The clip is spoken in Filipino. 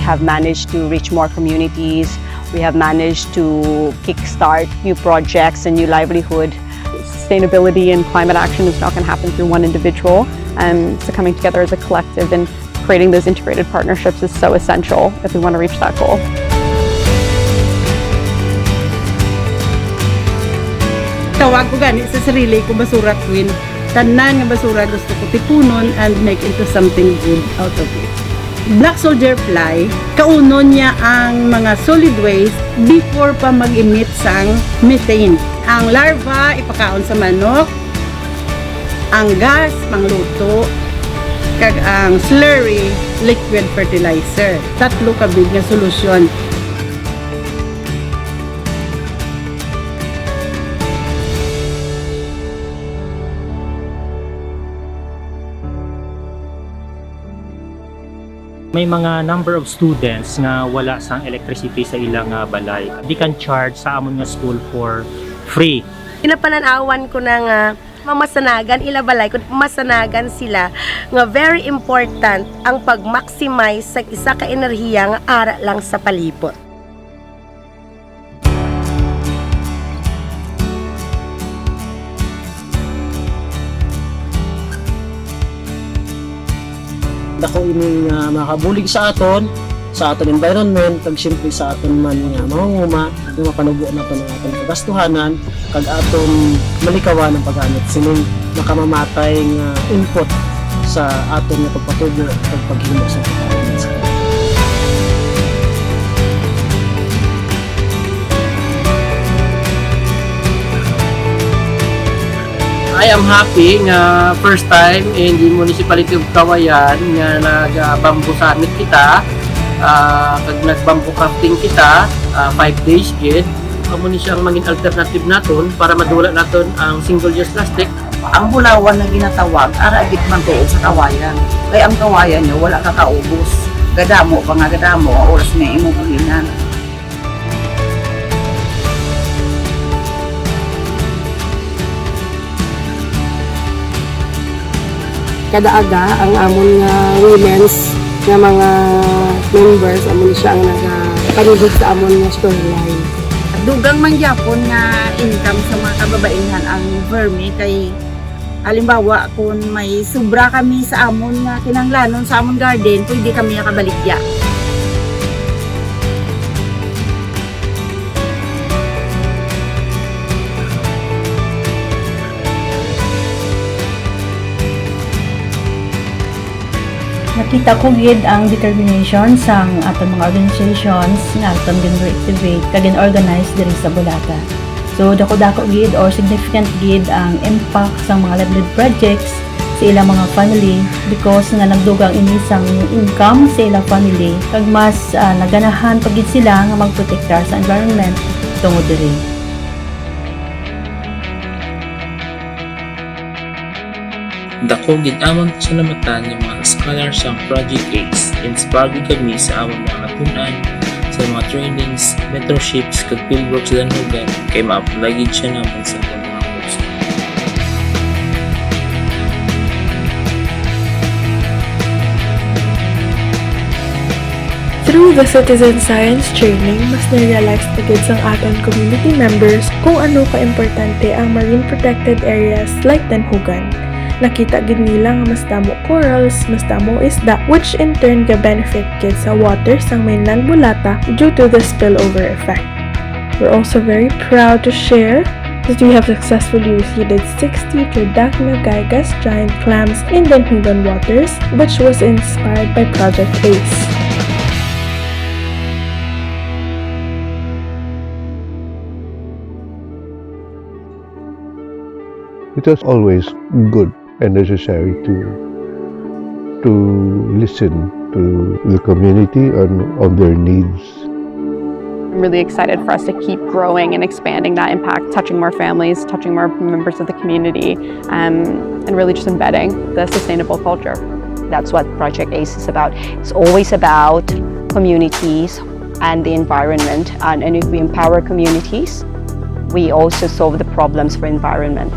have managed to reach more communities. We have managed to kickstart new projects and new livelihood. Sustainability and climate action is not going to happen through one individual. So coming together as a collective and creating those integrated partnerships is so essential if we want to reach that goal. Tawag ko gani sa sarili ko basura queen. Tanan nga basura gusto ko tipunon and make into something good out of it. Black soldier fly, kaunon niya ang mga solid waste before pa mag-emit sang methane. Ang larva ipakaon sa manok, ang gas pangluto, kag ang slurry liquid fertilizer. Tatlo ka big nga solusyon. May mga number of students nga wala sang electricity sa ilang balay. Di kan charge sa amon nga school for free. Inapananawan ko na nga mamasanagan ilabalay kun masanagan sila nga very important ang pag-maximize sa isa ka enerhiya nga ara lang sa palibot. Dako ini makabulig sa aton environment kag siyempre sa aton man nga mamuma nga mapanubo na to ng aton kagastuhanan kag aton malikawan ang paggamit sining makamamatay nga input sa aton nga pagpatubo kag paghimo sa pagkain. I am happy nga first time in the municipality of Kawayan nga nag-bamboo summit kita, kag nag-bamboo crafting kita, 5 days gid. Amo ni siyang maging alternative naton para madula naton ang single-use plastic. Ang bulawan na ginatawag, ara gid man tuod sa Kawayan. Kay ang Kawayan nyo wala kakaubos. Gadamo pa nga gadamo, oras nga imo buhinan. Kada aga ang amon nga women's nga mga members amon siya ang nagapanugod sa amon nga storyline. Dugang man gyapon nga income sa mga kababaihan ang vermi kay halimbawa kung may sobra kami sa amon nga kinanglanon sa amon garden pwede kami nakabaligya. Nakita ko gid ang determination sang aton mga organizations nga aton gin-reactivate kag gin-organize diri sa Bulata. So dako-dako gid or significant gid ang impact sang mga livelihood projects sa ilang mga family because nga nagdugang ini sang income sa ilang family kag mas naganahan pagid sila nga magprotektar sa environment tungod diri. Dako gid amon salamatan ng mga scholars ang Project ACE. Inspired kami sa amon mga natunan sa mga trainings, mentorships kag fieldwork sa Danhugan kay ma-apply gid siya naman sa mga kurso. Through the citizen science training, mas na-realize na gid sang aton community members kung ano ka-importante ang marine protected areas like Danhugan. Nakita gid nila nga mas damo corals, mas damo isda, which in turn ga-benefit gid sa water sang mainland Bulata due to the spillover effect. We're also very proud to share that we have successfully reseeded 60 Tridacna gigas giant clams in Danhugan waters, which was inspired by Project ACE. It was always good and necessary to listen to the community on their needs. I'm really excited for us to keep growing and expanding that impact, touching more families, touching more members of the community, and really just embedding the sustainable culture. That's what Project ACE is about. It's always about communities and the environment, and if we empower communities, we also solve the problems for environment.